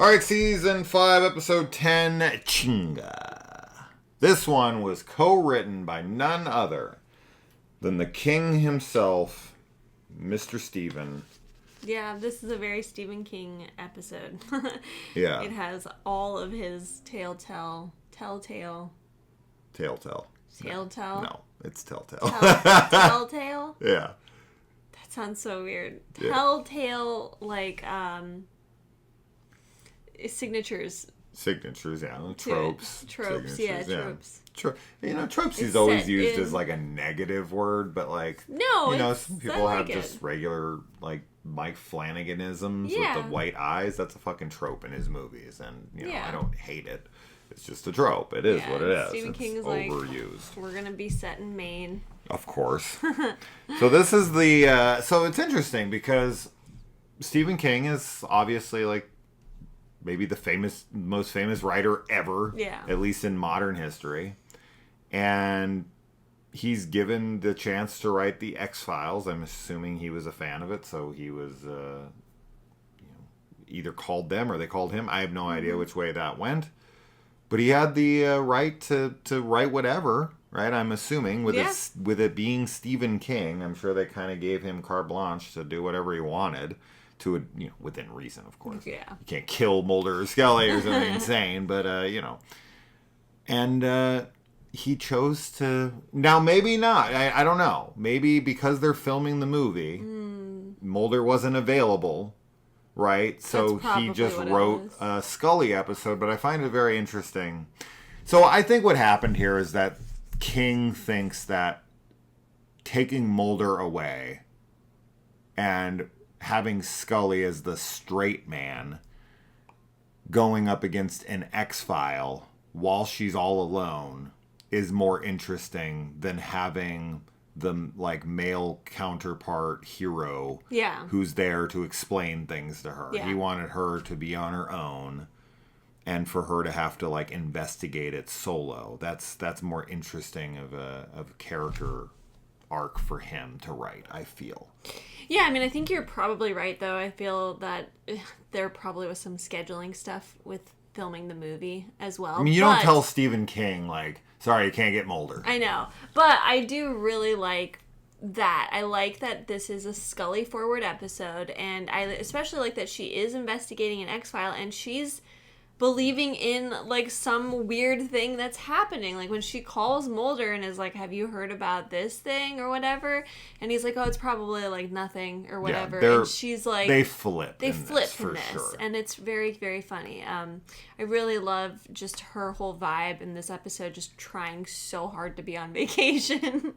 Alright, Season 5, Episode 10, Chinga. This one was co-written by none other than the king himself, Mr. Stephen. Yeah, this is a very Stephen King episode. Yeah. It has all of his telltale. Telltale. No, it's Telltale. Telltale? Yeah. That sounds so weird. Yeah. Telltale, signatures. Signatures, yeah. Tropes. Tropes, yeah, tropes. Tropes is always used as like a negative word, but like, no, some people have just regular like Mike Flanaganisms with the white eyes. That's a fucking trope in his movies, and I don't hate it. It's just a trope. It is what it is. Stephen King is overused. We're gonna be set in Maine. Of course. So this is the. So it's interesting because Stephen King is obviously like maybe the most famous writer ever. Yeah. At least in modern history, and he's given the chance to write the X-Files. I'm assuming he was a fan of it, so he was either called them or they called him. I have no idea which way that went. But he had the right to write whatever, right? I'm assuming with it being Stephen King, I'm sure they kind of gave him carte blanche to do whatever he wanted, to within reason, of course. Yeah, you can't kill Mulder or Scully or something insane, but and he chose to. Now maybe not. I don't know. Maybe because they're filming the movie, Mulder wasn't available. Right, so he just wrote a Scully episode, but I find it very interesting. So I think what happened here is that King thinks that taking Mulder away and having Scully as the straight man going up against an X-File while she's all alone is more interesting than having the like male counterpart hero who's there to explain things to her. He wanted her to be on her own and for her to have to like investigate it solo. That's more interesting of a character arc for him to write, I feel. Yeah, I mean, I think you're probably right, though. I feel that there probably was some scheduling stuff with filming the movie as well. I mean, you don't tell Stephen King, like, sorry, you can't get Mulder. I know. But I do really like that. I like that this is a Scully forward episode, and I especially like that she is investigating an X-File, and she's believing in, like, some weird thing that's happening. Like, when she calls Mulder and is like, have you heard about this thing or whatever? And he's like, oh, it's probably, like, nothing or whatever. And she's like... They flip in this. Sure. And it's very, very funny. I really love just her whole vibe in this episode, just trying so hard to be on vacation.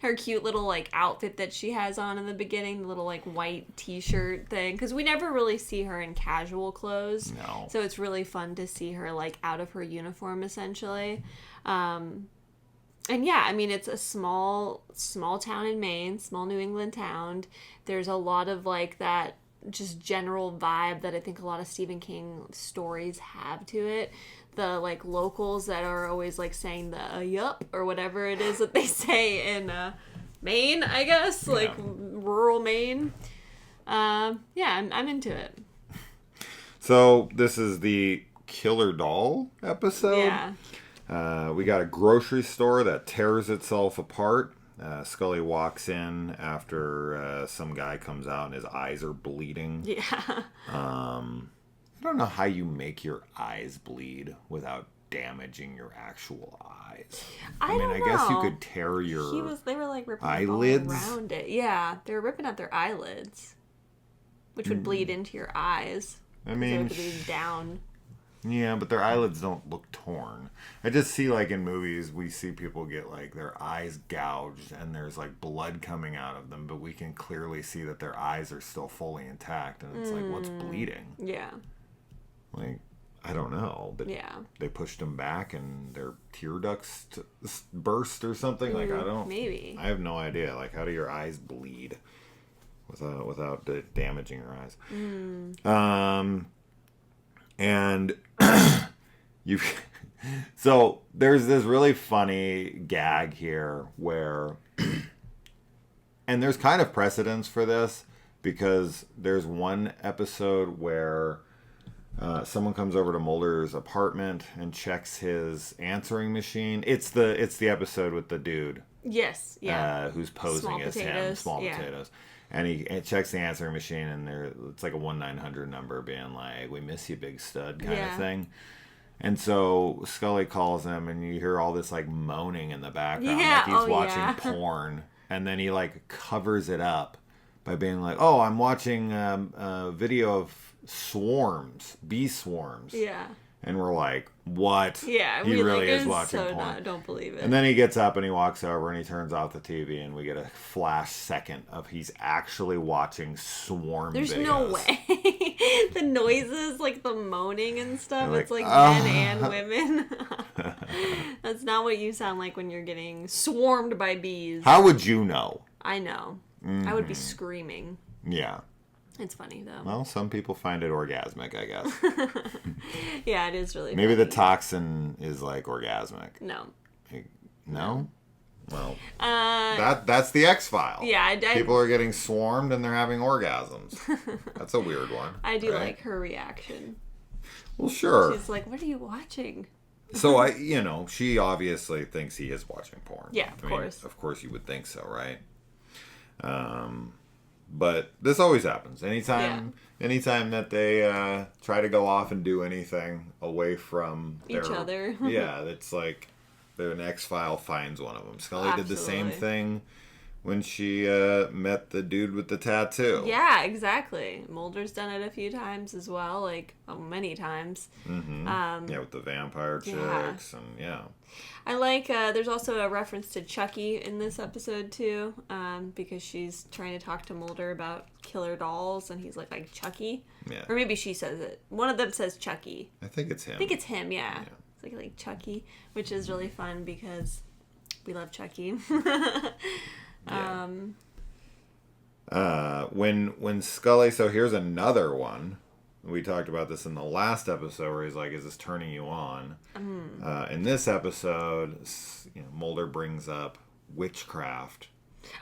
Her cute little, like, outfit that she has on in the beginning, the little, like, white t-shirt thing. Because we never really see her in casual clothes. No. So it's really fun to see her like out of her uniform essentially. And yeah, I mean, it's a small town in Maine, small New England town. There's a lot of like that just general vibe that I think a lot of Stephen King stories have to it. The like locals that are always like saying the yup or whatever it is that they say in Maine, I guess, like rural Maine. I'm into it. So this is the Killer Doll episode. Yeah. We got a grocery store that tears itself apart. Scully walks in after some guy comes out and his eyes are bleeding. Yeah. I don't know how you make your eyes bleed without damaging your actual eyes. I mean, I guess you could tear your they were like ripping eyelids all around it. Yeah, they were ripping out their eyelids, which would bleed into your eyes. I mean, so it would be down. Yeah, but their eyelids don't look torn. I just see, like, in movies, we see people get, like, their eyes gouged and there's, like, blood coming out of them, but we can clearly see that their eyes are still fully intact, and it's like, what's bleeding? Yeah. Like, I don't know. But yeah. They pushed them back and their tear ducts burst or something? Like, I don't... Maybe. I have no idea. Like, how do your eyes bleed without damaging your eyes? And so there's this really funny gag here where, and there's kind of precedence for this because there's one episode where Someone comes over to Mulder's apartment and checks his answering machine. It's the episode with the dude. Yes, yeah. Who's posing as him. Small potatoes. And he checks the answering machine, and it's like a 1-900 number being like, "We miss you, big stud," kind of thing. And so Scully calls him, and you hear all this like moaning in the background, like he's watching porn. And then he like covers it up by being like, "Oh, I'm watching a video of bee swarms." Yeah. And we're like, "What?" Yeah, he really is watching porn. I don't believe it. And then he gets up and he walks over and he turns off the TV, and we get a flash second of he's actually watching swarm videos. There's no way. The noises, like the moaning and stuff, it's like men and women. That's not what you sound like when you're getting swarmed by bees. How would you know? I know. Mm-hmm. I would be screaming. Yeah. It's funny, though. Well, some people find it orgasmic, I guess. Yeah, it is really Maybe funny. the toxin is, like, orgasmic. No. No? Well, that's the X-File. Yeah, people are getting swarmed and they're having orgasms. That's a weird one. I do like her reaction. Well, sure. She's like, "What are you watching?" So, she obviously thinks he is watching porn. Yeah, of course. Of course you would think so, right? But this always happens. Anytime that they try to go off and do anything away from each other. Yeah, it's like an X-File finds one of them. Scully did the same thing when she met the dude with the tattoo. Yeah, exactly. Mulder's done it a few times as well, like many times. Mm-hmm. With the vampire chicks and I like, there's also a reference to Chucky in this episode, too, because she's trying to talk to Mulder about killer dolls, and he's like Chucky? Yeah. Or maybe she says it. One of them says Chucky. I think it's him. Yeah. It's like Chucky, which is really fun because we love Chucky. When Scully, so here's another one. We talked about this in the last episode where he's like, "Is this turning you on?" In this episode, Mulder brings up witchcraft.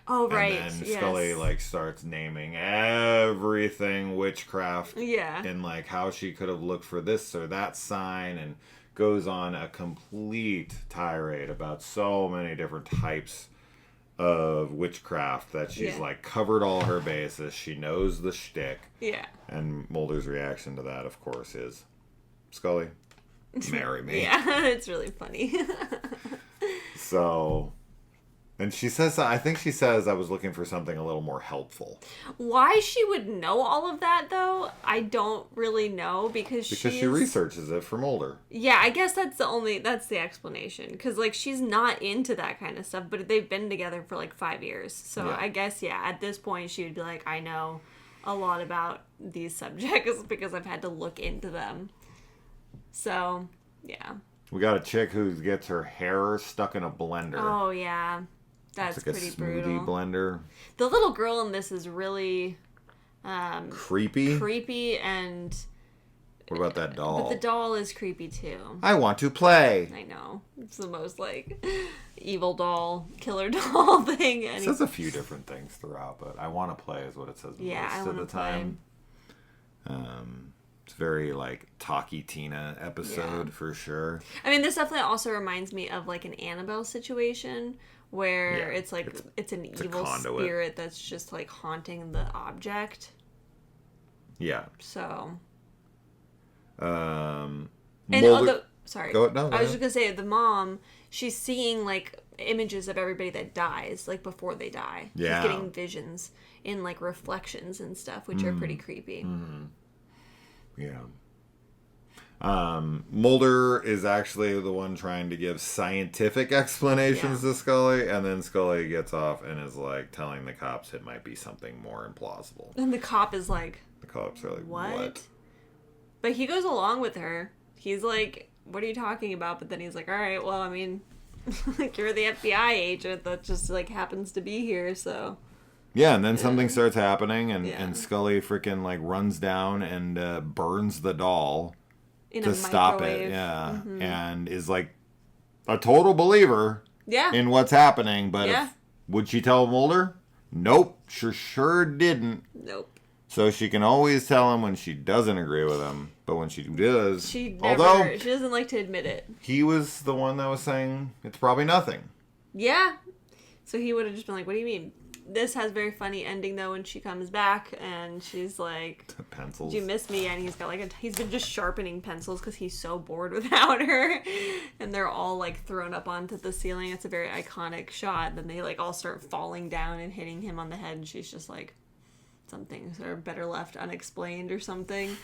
Oh, right. And then Scully starts naming everything witchcraft. Yeah. And how she could have looked for this or that sign, and goes on a complete tirade about so many different types of witchcraft that she's covered all her bases. She knows the shtick. Yeah. And Mulder's reaction to that, of course, is, "Scully, marry me." Yeah, it's really funny. So, and she says, I think she says, "I was looking for something a little more helpful." Why she would know all of that, though, I don't really know, because she researches it for Mulder. Yeah, I guess that's the explanation. Because, she's not into that kind of stuff, but they've been together for, 5 years. So I guess, at this point, she would be like, "I know a lot about these subjects because I've had to look into them." So, yeah. We got a chick who gets her hair stuck in a blender. Oh, yeah. That's pretty brutal. Smoothie blender. The little girl in this is really creepy, and what about that doll? But the doll is creepy too. "I want to play." I know. It's the most evil doll, killer doll thing. It says a few different things throughout, but "I want to play" is what it says most of the time. It's very Talkie Tina episode for sure. I mean, this definitely also reminds me of an Annabelle situation where it's an evil spirit that's just haunting the object. Yeah. So. And sorry. Go ahead. I was just gonna say, the mom, she's seeing images of everybody that dies before they die. Yeah. She's getting visions in reflections and stuff, which are pretty creepy. Mm-hmm. Yeah. Mulder is actually the one trying to give scientific explanations to Scully, and then Scully gets off and is telling the cops it might be something more implausible. And the cop is the cops are what? But he goes along with her. He's like, "What are you talking about?" But then he's like, "All right, well, I mean, you're the FBI agent that just happens to be here, so." Yeah, and then something starts happening, and Scully freaking runs down and burns the doll to stop it. Yeah, and is a total believer. Yeah. In what's happening, but would she tell Mulder? Nope, sure didn't. Nope. So she can always tell him when she doesn't agree with him, but when she does, she doesn't like to admit it. He was the one that was saying it's probably nothing. Yeah. So he would have just been like, what do you mean? This has very funny ending though when she comes back and she's like, pencils. Did you miss me? And he's got like he's been just sharpening pencils because he's so bored without her, and they're all like thrown up onto the ceiling. It's a very iconic shot. Then they like all start falling down and hitting him on the head, and she's just like, some things are better left unexplained or something.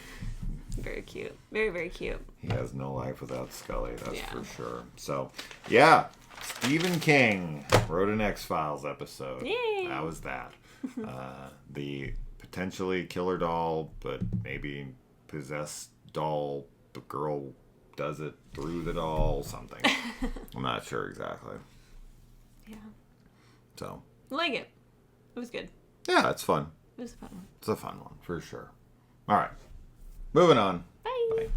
Very cute. Very, very cute. He has no life without Scully, that's for sure. So, yeah. Stephen King wrote an X-Files episode. Yay. That was that. The potentially killer doll, but maybe possessed doll. The girl does it through the doll, something. I'm not sure exactly. Yeah. So. I like it. It was good. Yeah, it's fun. It was a fun one. It's a fun one, for sure. All right. Moving on. Bye. Bye.